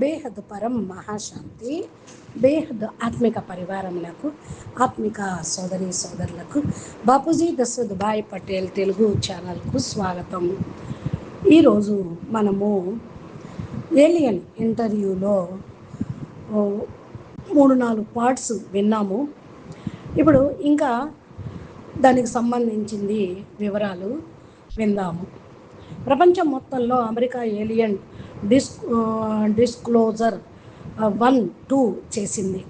బేహద్ పరం మహాశాంతి, బేహద్ ఆత్మిక పరివారములకు, ఆత్మిక సోదరి సోదరులకు బాపూజీ దశరథభాయ్ పటేల్ తెలుగు ఛానల్కు స్వాగతం. ఈరోజు మనము ఏలియన్ ఇంటర్వ్యూలో 3-4 పార్ట్స్ విన్నాము. ఇప్పుడు ఇంకా దానికి సంబంధించింది వివరాలు విందాము. ప్రపంచం మొత్తంలో అమెరికా ఏలియన్ డిస్క్లోజర్ 1-2 చేసింది.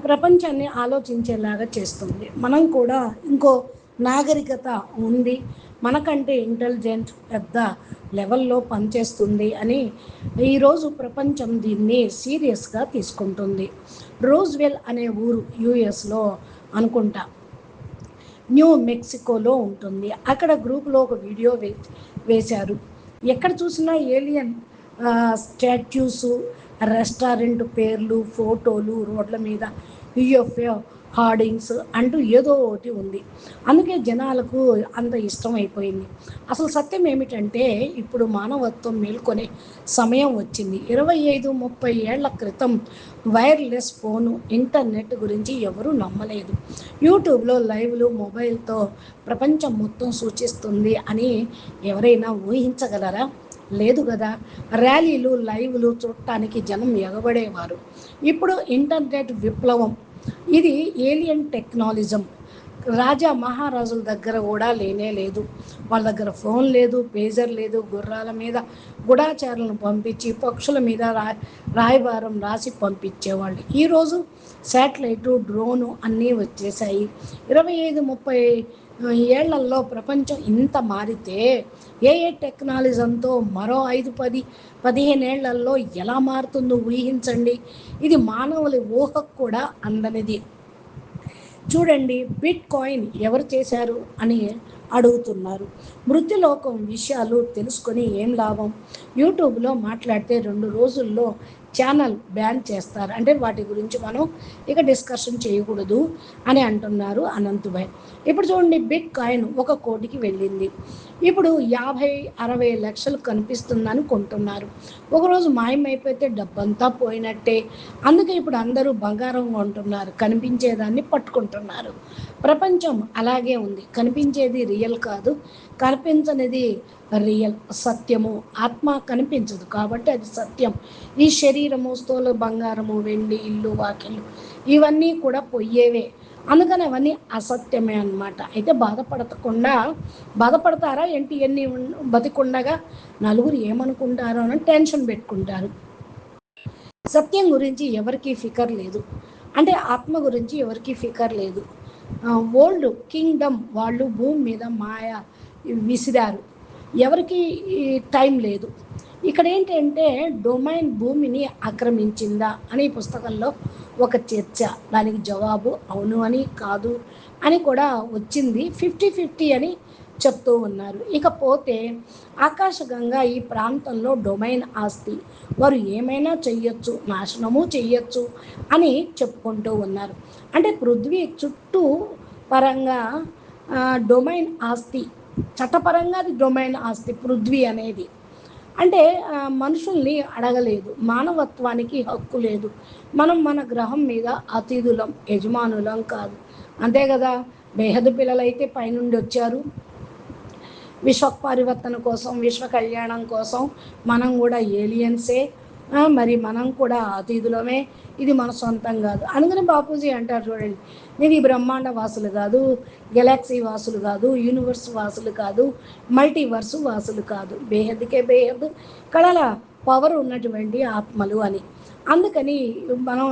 ప్రపంచాన్ని ఆలోచించేలాగా చేస్తుంది. మనం కూడా ఇంకో నాగరికత ఉంది, మనకంటే ఇంటెలిజెంట్ పెద్ద లెవెల్లో పనిచేస్తుంది అని ఈరోజు ప్రపంచం దీన్ని సీరియస్గా తీసుకుంటుంది. రోజ్వెల్ అనే ఊరు యుఎస్లో అనుకుంటా, న్యూ మెక్సికోలో ఉంటుంది. అక్కడ గ్రూప్లో ఒక వీడియో వేశారు. ఎక్కడ చూసినా ఏలియన్ స్టాట్యూస్, రెస్టారెంట్ పేర్లు, ఫోటోలు, రోడ్ల మీద యూఎఫ్ఓ హార్డింగ్స్ అంటూ ఏదో ఒకటి ఉంది. అందుకే జనాలకు అంత ఇష్టం అయిపోయింది. అసలు సత్యం ఏమిటంటే ఇప్పుడు మానవత్వం మేల్కొనే సమయం వచ్చింది. 25-30 ఏళ్ల క్రితం వైర్లెస్ ఫోను, ఇంటర్నెట్ గురించి ఎవరూ నమ్మలేదు. యూట్యూబ్లో లైవ్లు, మొబైల్తో ప్రపంచం మొత్తం సూచిస్తుంది అని ఎవరైనా ఊహించగలరా? లేదు కదా. ర్యాలీలు, లైవ్లు చూడటానికి జనం ఎగబడేవారు. ఇప్పుడు ఇంటర్నెట్ విప్లవం, ఇది ఏలియన్ టెక్నాలజం. రాజా మహారాజుల దగ్గర కూడా లేనే లేదు. వాళ్ళ దగ్గర ఫోన్ లేదు, పేజర్ లేదు. గుర్రాల మీద గుడాచారులను పంపించి పక్షుల మీద రాయబారం రాసి పంపించేవాళ్ళు. ఈరోజు శాటిలైటు, డ్రోను అన్నీ వచ్చేసాయి. 25-30 ఏళ్లలో ప్రపంచం ఇంత మారితే ఏ టెక్నాలజీతో మరో 5-10-15 ఏళ్లలో ఎలా మారుతుందో ఊహించండి. ఇది మానవుల ఊహకు కూడా అందనిది. చూడండి, బిట్ కాయిన్ ఎవరు చేశారు అని అడుగుతున్నారు. మృత్యులోకం విషయాలు తెలుసుకొని ఏం లాభం? యూట్యూబ్లో మాట్లాడితే 2 రోజుల్లో ఛానల్ బ్యాన్ చేస్తారు. అంటే వాటి గురించి మనం ఇక డిస్కషన్ చేయకూడదు అని అంటున్నారు అనంతభాయ్. ఇప్పుడు చూడండి, బిట్ కాయిన్ 1 కోటికి వెళ్ళింది. ఇప్పుడు 50-60 లక్షలు కనిపిస్తుందని కొంటున్నారు. ఒకరోజు మాయమైపోతే డబ్బంతా పోయినట్టే. అందుకే ఇప్పుడు అందరూ బంగారం కొంటున్నారు, కనిపించేదాన్ని పట్టుకుంటున్నారు. ప్రపంచం అలాగే ఉంది. కనిపించేది రియల్ కాదు, కనిపించనిది రియల్. సత్యము ఆత్మ కనిపించదు కాబట్టి అది సత్యం. ఈ శరీరము, స్థూల బంగారము, వెండి, ఇల్లు, వాకిళ్ళు ఇవన్నీ కూడా పొయ్యేవే. అందుకని అవన్నీ అసత్యమే అన్నమాట. అయితే బాధపడతారా ఏంటి? ఎన్ని బతికుండగా నలుగురు ఏమనుకుంటారో అని టెన్షన్ పెట్టుకుంటారు. సత్యం గురించి ఎవరికి ఫికర్ లేదు, అంటే ఆత్మ గురించి ఎవరికి ఫికర్ లేదు. ఓల్డ్ కింగ్డమ్ వాళ్ళు భూమి మీద మాయ విసిరారు, ఎవరికి టైం లేదు. ఇక్కడ ఏంటంటే డొమైన్ భూమిని ఆక్రమించిందా అని పుస్తకంలో ఒక చర్చ. దానికి జవాబు అవును అని, కాదు అని కూడా వచ్చింది. 50-50 అని చెప్తూ ఉన్నారు. ఇకపోతే ఆకాశగంగా ఈ ప్రాంతంలో డొమైన్ ఆస్తి, వారు ఏమైనా చెయ్యొచ్చు, నాశనము చెయ్యొచ్చు అని చెప్పుకుంటూ ఉన్నారు. అంటే పృథ్వీ చుట్టూ పరంగా డొమైన్ ఆస్తి, చట్టపరంగా అది డొమైన్ ఆస్తి పృథ్వీ అనేది. అంటే మనుషుల్ని అడగలేదు, మానవత్వానికి హక్కు లేదు. మనం మన గ్రహం మీద అతిథులం, యజమానులం కాదు. అంతే కదా. బేహద్దు పిల్లలైతే పైనుండి వచ్చారు విశ్వ పరివర్తన కోసం, విశ్వ కళ్యాణం కోసం. మనం కూడా ఏలియన్సే, మరి మనం కూడా అతిథులమే. ఇది మన సొంతం కాదు. అందుకని బాపూజీ అంటారు చూడండి, ఇది బ్రహ్మాండ వాసులు కాదు, గెలాక్సీ వాసులు కాదు, యూనివర్స్ వాసులు కాదు, మల్టీవర్స్ వాసులు కాదు, బేహద్దుకే బేహద్దు కళల పవర్ ఉన్నటువంటి ఆత్మలు అని. అందుకని మనం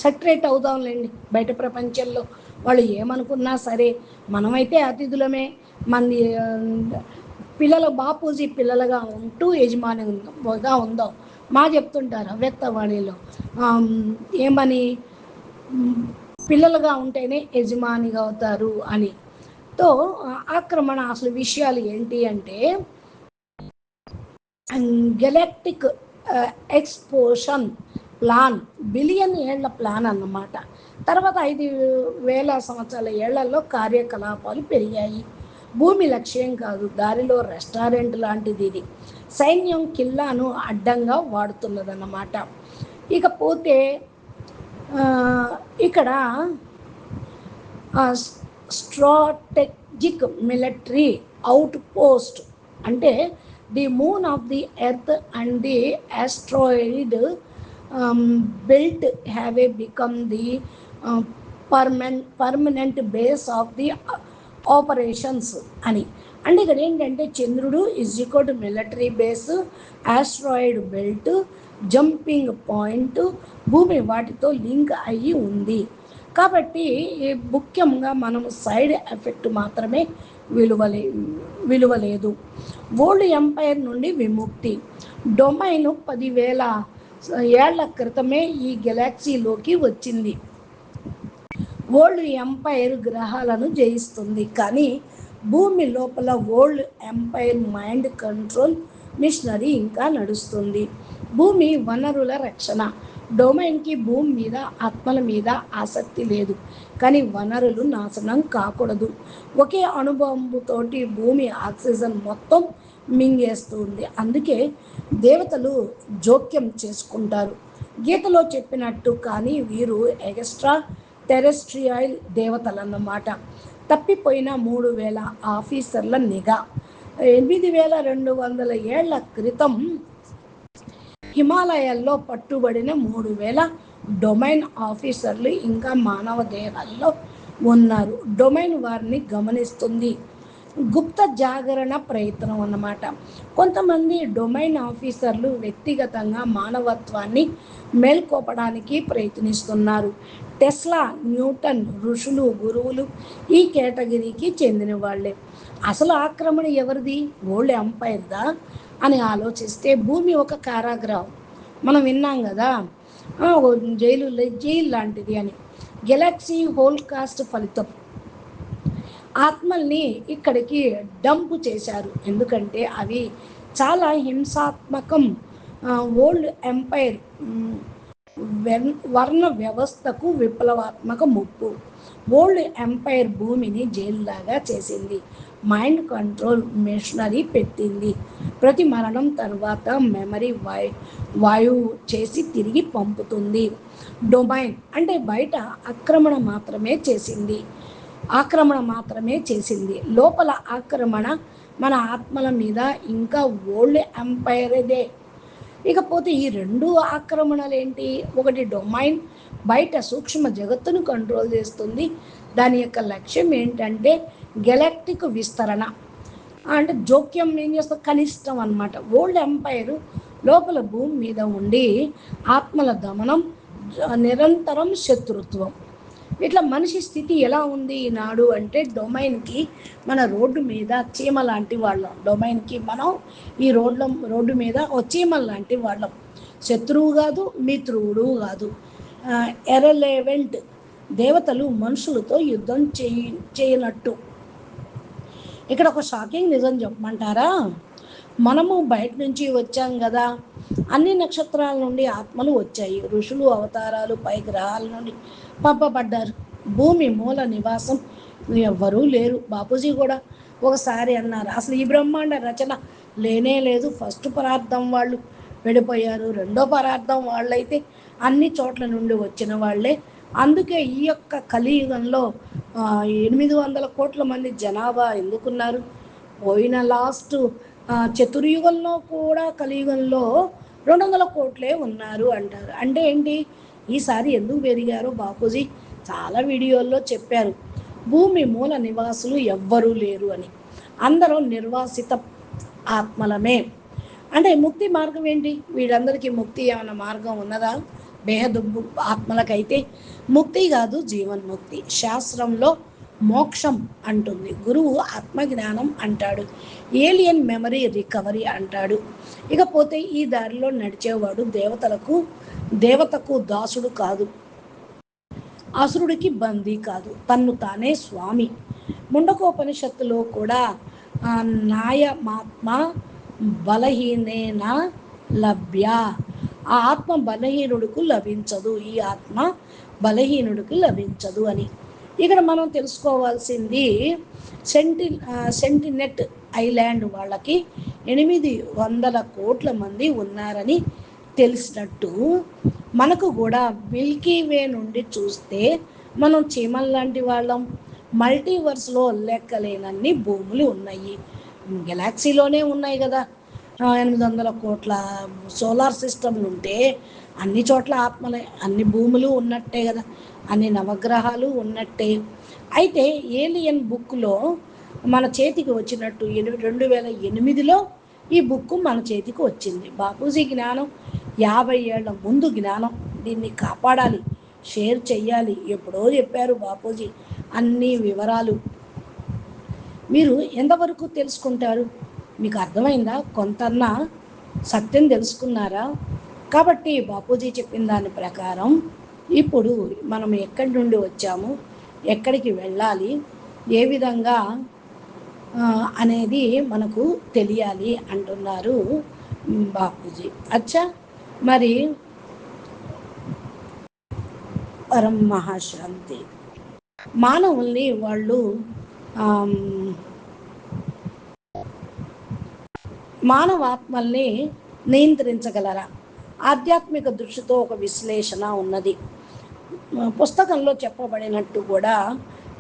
సెటరేట్ అవుదాంలేండి. బయట ప్రపంచంలో వాళ్ళు ఏమనుకున్నా సరే, మనమైతే అతిథులమే. మంది పిల్లల బాపూజీ పిల్లలుగా ఉంటూ యజమానిగా ఉందాం. చెప్తుంటారు అవ్యక్తవాణిలో, ఏమని, పిల్లలుగా ఉంటేనే యజమానిగా అవుతారు అని. తో ఆక్రమణ అసలు విషయాలు ఏంటి అంటే గెలాక్టిక్ ఎక్స్పోషన్ ప్లాన్, బిలియన్ ఏళ్ల ప్లాన్ అన్నమాట. తర్వాత 5,000 సంవత్సరాల ఏళ్లలో కార్యకలాపాలు పెరిగాయి. భూమి లక్ష్యం కాదు, దారిలో రెస్టారెంట్ లాంటిది ఇది. సైన్యం కిల్లాను అడ్డంగా వాడుతున్నదన్నమాట. ఇకపోతే ఇక్కడ స్ట్రాటజిక్ మిలిటరీ అవుట్ పోస్ట్ అంటే the moon of the earth and the asteroid belt have a become the permanent base of the operations అని. అంటే ఇక్కడ ఏంటంటే చంద్రుడు is equal to military base, asteroid belt, jumping point, భూమి వాటితో link అయ్యి ఉంది. కాబట్టి ముఖ్యంగా మనం సైడ్ ఎఫెక్ట్ మాత్రమే విలువలేదు. ఓల్డ్ ఎంపైర్ నుండి విముక్తి. డొమైన్ 10,000 ఏళ్ల క్రితమే ఈ గెలాక్సీలోకి వచ్చింది. ఓల్డ్ ఎంపైర్ గ్రహాలను జయిస్తుంది, కానీ భూమి లోపల old empire mind control missionary ఇంకా నడుస్తుంది. భూమి వనరుల రక్షణ. డొమైన్కి భూమి మీద, ఆత్మల మీద ఆసక్తి లేదు, కానీ వనరులు నాశనం కాకూడదు. ఒకే అనుభవంతోటి భూమి ఆక్సిజన్ మొత్తం మింగేస్తుంది. అందుకే దేవతలు జోక్యం చేసుకుంటారు గీతలో చెప్పినట్టు. కానీ వీరు ఎక్స్ట్రా టెరెస్ట్రియల్ దేవతలన్నమాట. తప్పిపోయిన 3,000 ఆఫీసర్ల నిఘా. 8,200 ఏళ్ల క్రితం హిమాలయాల్లో పట్టుబడిన 3,000 డొమైన్ ఆఫీసర్లు ఇంకా మానవ దేహాల్లో ఉన్నారు. డొమైన్ వారిని గమనిస్తుంది. గుప్త జాగరణ ప్రయత్నం అన్నమాట. కొంతమంది డొమైన్ ఆఫీసర్లు వ్యక్తిగతంగా మానవత్వాన్ని మేల్కొపడానికి ప్రయత్నిస్తున్నారు. టెస్లా, న్యూటన్, ఋషులు, గురువులు ఈ కేటగిరీకి చెందిన వాళ్ళే. అసలు ఆక్రమణ ఎవరిది? ఓల్డ్ ఎంపైర్దా అని ఆలోచిస్తే భూమి ఒక కారాగృహం. మనం విన్నాం కదా, జైలు లాంటిది అని. గెలాక్సీ హోల్ కాస్ట్ ఫలితం. ఆత్మల్ని ఇక్కడికి డంప్ చేశారు, ఎందుకంటే అవి చాలా హింసాత్మకం. ఓల్డ్ ఎంపైర్ వర్ణ వ్యవస్థకు విప్లవాత్మక ముప్పు. ఓల్డ్ ఎంపైర్ భూమిని జైలులాగా చేసింది. మైండ్ కంట్రోల్ మిషనరీ పెట్టింది. ప్రతి మరణం తర్వాత మెమరీ వాయువు చేసి తిరిగి పంపుతుంది. డొమైన్ అంటే బయట ఆక్రమణ మాత్రమే చేసింది. లోపల ఆక్రమణ మన ఆత్మల మీద ఇంకా ఓల్డ్ ఎంపైర్దే. ఇకపోతే ఈ 2 ఆక్రమణలు ఏంటి? ఒకటి డొమైన్ బయట సూక్ష్మ జగత్తును కంట్రోల్ చేస్తుంది. దాని యొక్క లక్ష్యం ఏంటంటే గెలాక్టిక్ విస్తరణ. అంటే జోక్యం ఏం చేస్తుంది? కనిష్టం అన్నమాట. ఓల్డ్ ఎంపైర్ లోపల భూమి మీద ఉండి ఆత్మల దమనం, నిరంతరం శత్రుత్వం. ఇట్లా మనిషి స్థితి ఎలా ఉంది ఈనాడు అంటే, డొమైన్కి మన రోడ్డు మీద చీమ లాంటి వాళ్ళం. డొమైన్కి మనం ఈ రోడ్డు మీద ఓ చీమ లాంటి వాళ్ళం. శత్రువు కాదు, మిత్రుడు కాదు. ఎరలేవెంట్. దేవతలు మనుషులతో యుద్ధం చేయనట్టు. ఇక్కడ ఒక షాకింగ్ నిజం చెప్పమంటారా? మనము బయట నుంచి వచ్చాం కదా, అన్ని నక్షత్రాల నుండి ఆత్మలు వచ్చాయి. ఋషులు అవతారాలు పై గ్రహాల నుండి పంపబడ్డారు. భూమి మూల నివాసం ఎవ్వరూ లేరు. బాపూజీ కూడా ఒకసారి అన్నారు, అసలు ఈ బ్రహ్మాండ రచన లేనే లేదు. ఫస్ట్ పరార్థం వాళ్ళు వెళ్ళిపోయారు, రెండో పరార్థం వాళ్ళైతే అన్ని చోట్ల నుండి వచ్చిన వాళ్ళే. అందుకే ఈ యొక్క కలియుగంలో 800 కోట్ల మంది జనాభా ఎందుకున్నారు? పోయిన లాస్ట్ చతుర్యుగంలో కూడా కలియుగంలో 200 కోట్లే ఉన్నారు అంటారు. అంటే ఏంటి? ఈసారి ఎందుకు పెరిగారో బాపూజీ చాలా వీడియోల్లో చెప్పారు. భూమి మూల నివాసులు ఎవ్వరూ లేరు అని. అందరూ నిర్వాసిత ఆత్మలమే. అంటే ముక్తి మార్గం ఏంటి? వీళ్ళందరికీ ముక్తి ఏమైనా మార్గం ఉన్నదా? బేహదు ఆత్మలకైతే ముక్తి కాదు, జీవన్ముక్తి. శాస్త్రంలో మోక్షం అంటుంది, గురువు ఆత్మజ్ఞానం అంటాడు, ఏలియన్ మెమరీ రికవరీ అంటాడు. ఇకపోతే ఈ దారిలో నడిచేవాడు దేవతకు దాసుడు కాదు, అసురుడికి బందీ కాదు, తన్ను తానే స్వామి. ముండకోపనిషత్తులో కూడా నాయమాత్మ బలహీనేన లభ్య. ఆ ఆత్మ బలహీనుడికి లభించదు, ఈ ఆత్మ బలహీనుడికి లభించదు అని. ఇక్కడ మనం తెలుసుకోవాల్సింది సెంటినెట్ ఐలాండ్ వాళ్ళకి 800 కోట్ల మంది ఉన్నారని తెలిసినట్టు మనకు కూడా మిల్కీ వే నుండి చూస్తే మనం చీమల్ లాంటి వాళ్ళం. మల్టీవర్స్లో లెక్కలేనన్ని భూములు ఉన్నాయి. గెలాక్సీలోనే ఉన్నాయి కదా 800 కోట్ల సోలార్ సిస్టమ్లు ఉంటే అన్ని చోట్ల ఆత్మలే, అన్ని భూములు ఉన్నట్టే కదా, అన్ని నవగ్రహాలు ఉన్నట్టే. అయితే ఏలియన్ బుక్లో మన చేతికి వచ్చినట్టు 2008లో ఈ బుక్ మన చేతికి వచ్చింది. బాపూజీ జ్ఞానం 50 ఏళ్ల ముందు జ్ఞానం. దీన్ని కాపాడాలి, షేర్ చెయ్యాలి. ఎప్పుడో చెప్పారు బాపూజీ అన్ని వివరాలు. మీరు ఎంతవరకు తెలుసుకుంటారు? మీకు అర్థమైందా? కొంతన్నా సత్యం తెలుసుకున్నారా? కాబట్టి బాపూజీ చెప్పిన దాని ప్రకారం ఇప్పుడు మనం ఎక్కడి నుండి వచ్చాము, ఎక్కడికి వెళ్ళాలి, ఏ విధంగా అనేది మనకు తెలియాలి అంటున్నారు బాపూజీ. అచ్చా, మరి పరం మహాశాంతి. మానవుల్ని వాళ్ళు మానవాత్మల్ని నియంత్రించగలరా? ఆధ్యాత్మిక దృష్టితో ఒక విశ్లేషణ ఉన్నది. పుస్తకంలో చెప్పబడినట్టు కూడా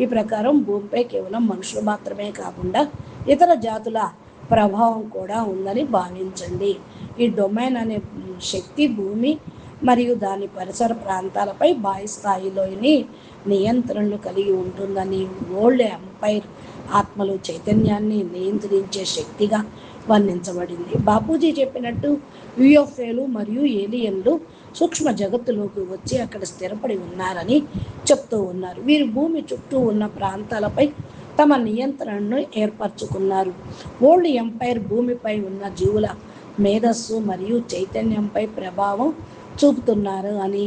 ఈ ప్రకారం భూమిపై కేవలం మనుషులు మాత్రమే కాకుండా ఇతర జాతుల ప్రభావం కూడా ఉందని భావించండి. ఈ డొమైన్ అనే శక్తి భూమి మరియు దాని పరిసర ప్రాంతాలపై బాహ్య స్థాయిలోని నియంత్రణలు కలిగి ఉంటుందని, వరల్డ్ ఎంపైర్ ఆత్మలు చైతన్యాన్ని నియంత్రించే శక్తిగా వర్ణించబడింది. బాపూజీ చెప్పినట్టు యుఎఫ్ఏలు మరియు ఏలియన్లు సూక్ష్మ జగత్తులోకి వచ్చి అక్కడ స్థిరపడి ఉన్నారని చెప్తూ ఉన్నారు. వీరు భూమి చుట్టూ ఉన్న ప్రాంతాలపై తమ నియంత్రణను ఏర్పరచుకున్నారు. వరల్డ్ ఎంపైర్ భూమిపై ఉన్న జీవుల మేధస్సు మరియు చైతన్యంపై ప్రభావం చూపుతున్నారు అని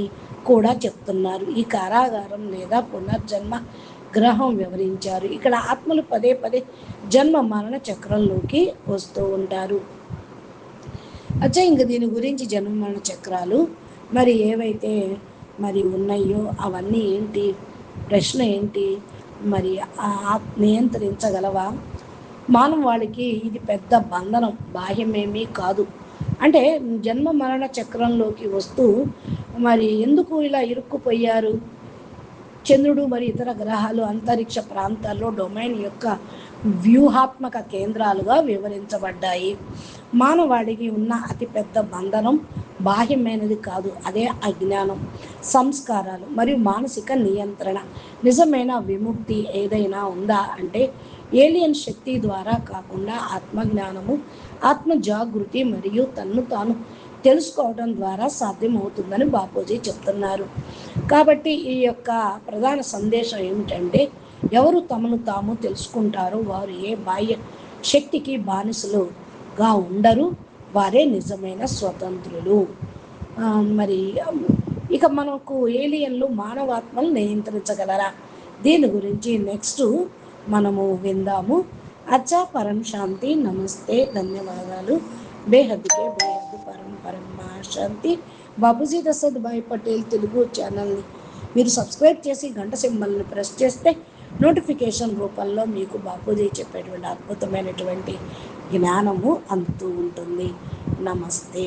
కూడా చెప్తున్నారు. ఈ కారాగారం లేదా పునర్జన్మ గ్రహం వివరించారు. ఇక్కడ ఆత్మలు పదే పదే జన్మ మరణ చక్రంలోకి వస్తూ ఉంటారు. అచ్చా, ఇంక దీని గురించి జన్మ మరణ చక్రాలు మరి ఏవైతే మరి ఉన్నాయో అవన్నీ ఏంటి, ప్రశ్న ఏంటి, మరి నియంత్రించగలవా? మానవాళికి ఇది పెద్ద బంధనం, బాహ్యమేమీ కాదు. అంటే జన్మ మరణ చక్రంలోకి వస్తూ మరి ఎందుకు ఇలా ఇరుక్కుపోయారు? చంద్రుడు మరి ఇతర గ్రహాలు అంతరిక్ష ప్రాంతాల్లో డొమైన్ యొక్క వ్యూహాత్మక కేంద్రాలుగా వివరించబడ్డాయి. మానవాళికి ఉన్న అతిపెద్ద బంధనం బాహ్యమైనది కాదు, అదే అజ్ఞానం, సంస్కారాలు మరియు మానసిక నియంత్రణ. నిజమైన విముక్తి ఏదైనా ఉందా అంటే ఏలియన్ శక్తి ద్వారా కాకుండా ఆత్మజ్ఞానము, ఆత్మ జాగృతి మరియు తన్ను తాను తెలుసుకోవడం ద్వారా సాధ్యమవుతుందని బాపూజీ చెప్తున్నారు. కాబట్టి ఈ యొక్క ప్రధాన సందేశం ఏమిటంటే ఎవరు తమను తాము తెలుసుకుంటారో వారు ఏ బాహ్య శక్తికి బానిసలుగా ఉండరు, వారే నిజమైన స్వతంత్రులు. మరి ఇక మనకు ఏలియన్లు మానవాత్మలు నియంత్రించగలరా? దీని గురించి నెక్స్ట్ మనము విందాము. అచ్చా, పరం శాంతి, నమస్తే, ధన్యవాదాలు. బేహద్కే బేహద్ పరం పరం మహాశాంతి. బాపూజీ దశరథ్ భాయ్ పటేల్ తెలుగు ఛానల్ని మీరు సబ్స్క్రైబ్ చేసి గంట సింబల్ని ప్రెస్ చేస్తే నోటిఫికేషన్ రూపంలో మీకు బాపూజీ చెప్పేటువంటి అద్భుతమైనటువంటి జ్ఞానము అందుతూ ఉంటుంది. నమస్తే.